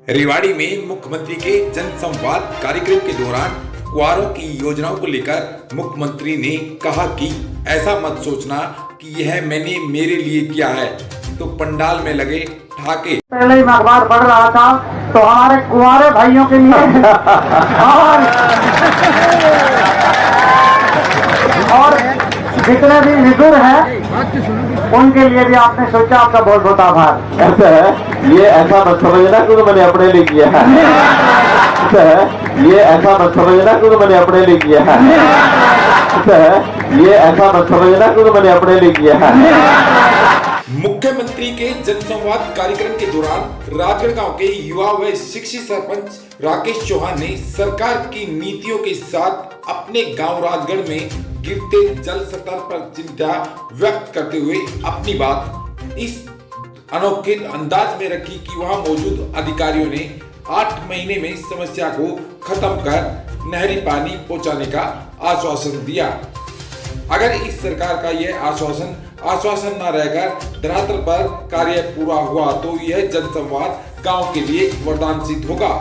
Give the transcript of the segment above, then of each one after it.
रेवाड़ी में मुख्यमंत्री के जनसंवाद कार्यक्रम के दौरान कुंवारों की योजनाओं को लेकर मुख्यमंत्री ने कहा कि ऐसा मत सोचना कि यह मैंने मेरे लिए किया है तो पंडाल में लगे ठाके। पहले ही मैं अखबार पढ़ रहा था तो हमारे कुंवारे भाइयों के लिए और जितने भी विदुर हैं उनके लिए भी आपने सोचा, आपका बहुत बहुत आभार। ऐसा है, ये ऐसा मत समझना क्योंकि मैंने अपने लिए किया है। ऐसा है, ये ऐसा मत समझना क्योंकि मैंने अपने लिए किया है। ऐसा है, ये ऐसा मत समझना क्योंकि मैंने अपने लिए किया है। मुख्यमंत्री के जनसंवाद कार्यक्रम के दौरान राजगढ़ गांव के युवा व शिक्षित सरपंच राकेश चौहान ने सरकार की नीतियों के साथ अपने गांव राजगढ़ में गिरते जल स्तर पर चिंता व्यक्त करते हुए अपनी बात इस अनोखे अंदाज में रखी कि वहां मौजूद अधिकारियों ने 8 महीने में समस्या को खत्म कर नहरी पानी पहुंचाने का आश्वासन दिया। अगर इस सरकार का यह आश्वासन न रहकर धरातल पर कार्य पूरा हुआ तो यह जनसंवाद गांव के लिए वरदान सिद्ध होगा।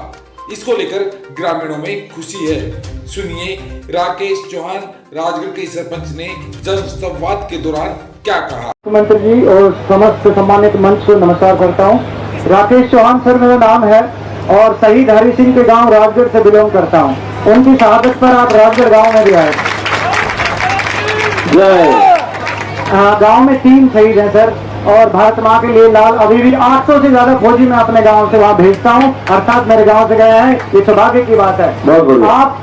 इसको लेकर ग्रामीणों में खुशी है। सुनिए राकेश चौहान राजगढ़ के सरपंच ने जनसंवाद के दौरान क्या कहा। मुख्यमंत्री जी और समस्त सम्मानित मंच को नमस्कार करता हूँ। राकेश चौहान सर मेरा नाम है और शहीद हरि सिंह के गांव राजगढ़ से बिलोंग करता हूँ। उनकी शहादत पर आप राजगढ़ गांव में भी आए। गांव में 3 शहीद हैं सर और भारत माँ के लिए लाल अभी भी 800 से ज्यादा फौजी मैं अपने गांव से वहाँ भेजता हूँ, अर्थात मेरे गांव से गया है। ये सौभाग्य की बात है। आप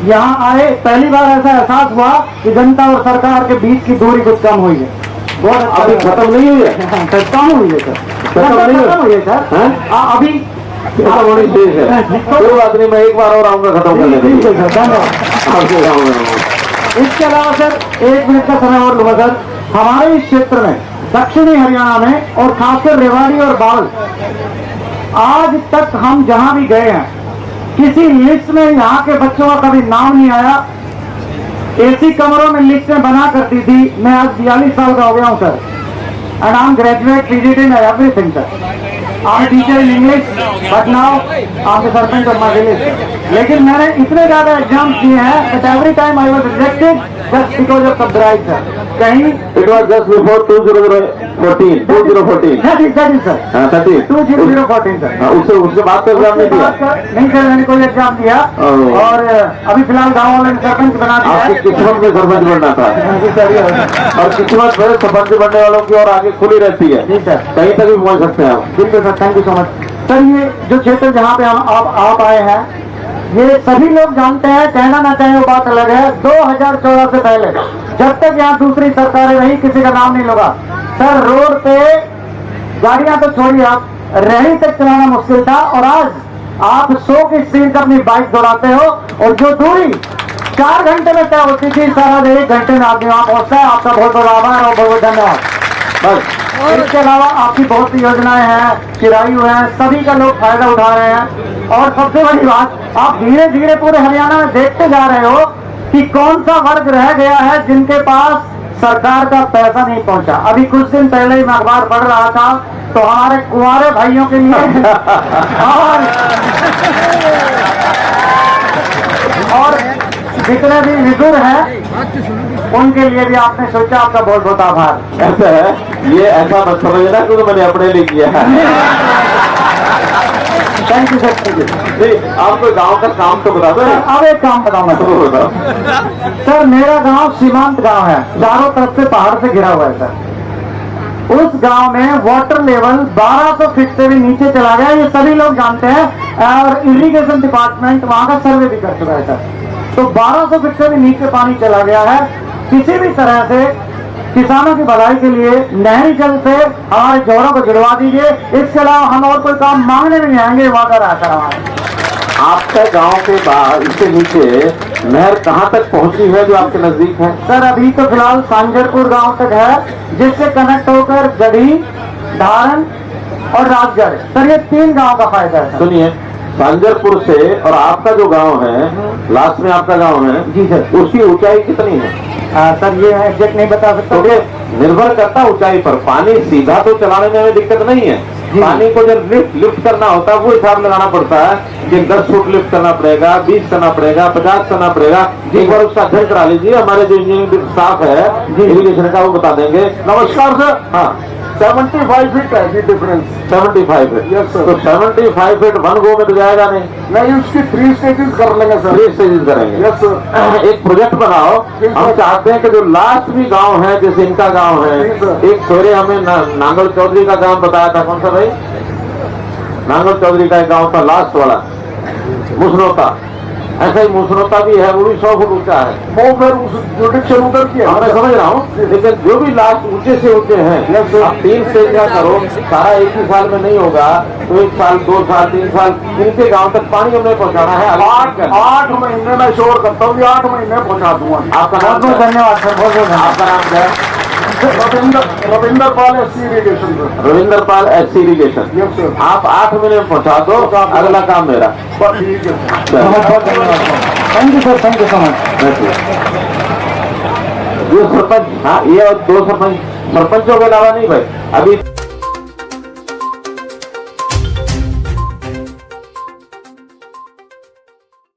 यहाँ आए, पहली बार ऐसा एहसास हुआ कि जनता और सरकार के बीच की दूरी कुछ कम हुई है। बहुत अभी खत्म नहीं हुई है, कम हुई है सर, खत्म हुई है सर। अभी होनी चाहिए है। कोई बात नहीं, मैं एक बार और आऊंगा खत्म करने के लिए। धन्यवाद। इसके अलावा सर 1 मिनट का समय और लूंगा सर। हमारे इस क्षेत्र में दक्षिणी हरियाणा में और खासकर रेवाड़ी और बाल, आज तक हम जहां भी गए हैं किसी लिस्ट में यहाँ के बच्चों का कभी नाम नहीं आया। एसी कमरों में लिस्टें बना करती थी। मैं आज 42 साल का हो गया हूँ sir and I am graduate PGT in everything sir. I am teacher in English but now I am the sarpanch of my village. लेकिन मैंने इतने ज्यादा एग्जाम किए हैं but every time I was rejected just because of subscribe sir. कहीं it was just before 2014 sir. उसके बाद तो एग्जाम नहीं दिया। नहीं सर, मैंने कोई एग्जाम दिया और अभी फिलहाल गाँव वाले ने सरपंच बना दिया। आपकी किस्मत में सरपंच बनना था और किस्मत में सरपंच बनने वालों की और आगे खुली रहती है। कहीं तक भी पहुंच सकते हैं आप। बिल्कुल sir, thank you so much sir. ये जो क्षेत्र जहाँ पे आप आए हैं ये सभी लोग जानते हैं, कहना ना चाहे वो बात अलग है। 2014 से पहले जब तक यहाँ दूसरी सरकारें रही किसी का नाम नहीं लगा सर। रोड पे गाड़ियां तो छोड़िए, आप रेहड़ी तक चलाना मुश्किल था और आज आप 100 की स्पीड पर अपनी बाइक दौड़ाते हो और जो दूरी 4 घंटे में तय होती थी सर आज 1 घंटे में आदमी वहां पहुंचता है। आपका बहुत बहुत आभार और बहुत बहुत धन्यवाद। बस इसके अलावा आपकी बहुत सी योजनाएं हैं, चिरायु है, सभी का लोग फायदा उठा रहे हैं। और सबसे बड़ी बात, आप धीरे धीरे पूरे हरियाणा में देखते जा रहे हो कि कौन सा वर्ग रह गया है जिनके पास सरकार का पैसा नहीं पहुंचा। अभी कुछ दिन पहले ही मैं अखबार पढ़ रहा था तो हमारे कुंवारे भाइयों के लिए और जितने भी विदुर हैं उनके लिए भी आपने सोचा, आपका बहुत बहुत आभार। ऐसा है, ये ऐसा मत समझना क्योंकि मैंने अपने लिए किया है। Thank you sir, thank you. आपको गांव का काम तो बता दो। अब एक काम बताऊंगा सर। मेरा गांव सीमांत गांव है, चारों तरफ से पहाड़ से घिरा हुआ है सर। उस गांव में वाटर लेवल 1200 फीट से भी नीचे चला गया, ये सभी लोग जानते हैं और इरिगेशन डिपार्टमेंट वहां का सर्वे भी कर चुका है सर। तो 1200 फीट से भी नीचे पानी चला गया है। किसी भी तरह से किसानों की भलाई के लिए नहरी जल से हमारे जोड़ों को जुड़वा दीजिए। इसके अलावा हम और कोई काम मांगने भी नहीं आएंगे, वादा रहा हमारे। आपका गांव के बाद इसके नीचे नहर कहां तक पहुंची है जो आपके नजदीक है? सर अभी तो फिलहाल सांजरपुर गांव तक है, जिससे कनेक्ट होकर गढ़ी, धारण और राजगढ़ सर ये 3 गांव का फायदा है। सुनिए, सांजरपुर से और आपका जो गांव है, लास्ट में आपका गांव है जी सर, उसकी ऊंचाई कितनी है? सर ये एग्जैक्ट नहीं बता सकता। निर्भर करता ऊंचाई पर। पानी सीधा तो चलाने में हमें दिक्कत नहीं है, पानी को जब लिफ्ट करना होता है वो हिसाब लगाना पड़ता है कि 10 फुट लिफ्ट करना पड़ेगा, 20 करना पड़ेगा, 50 करना पड़ेगा। एक बार उसका अध्ययन करा लीजिए, हमारे जो इंजीनियरिंग स्टाफ है इरिगेशन का वो बता देंगे। नमस्कार सर। हाँ 75 फीट है ये डिफरेंस। 75 फीट। Yes, sir. तो 75 फीट 1 गो में तो जाएगा नहीं, नहीं उसकी 3 स्टेजेस कर लेंगे सर। 3 स्टेजेस करेंगे। Yes sir. एक प्रोजेक्ट बनाओ, हम चाहते हैं कि जो लास्ट भी गांव है, जैसे इनका गांव है, जी, सर। एक सवेरे हमें नांगल चौधरी का गांव बताया था, कौन सा भाई? नांगल चौधरी का एक गांव था लास्ट वाला, मुसनोता। ऐसा ही मुसनोता भी है, वो भी 100 फुट ऊंचा है। वो फिर उस जुडिक्शन उधर की है। मैं समझ रहा हूँ, लेकिन जो भी लास्ट ऊंचे से ऊंचे हैं, आप 3 स्टेज का करो, सारा एक ही साल में नहीं होगा, तो 1 साल 2 साल 3 साल इनके गांव तक पानी हमें पहुंचाना है। 8 महीने में श्योर करता हूँ, 8 महीने पहुंचा दूंगा। आपका नाम बहुत धन्यवाद सर, बहुत बहुत आपका नाम क्या है? रविंदर पाल SC इरिगेशन सर। रविंदर पाल SC इरिगेशन। Yes sir. आप 8 महीने में पहुंचा दो, अगला काम मेरा। ठीक है चलो। बहुत बहुत धन्यवाद sir. Thank you sir, thank you so much. ये सरपंच, हाँ ये और 2 सरपंचों के अलावा नहीं भाई अभी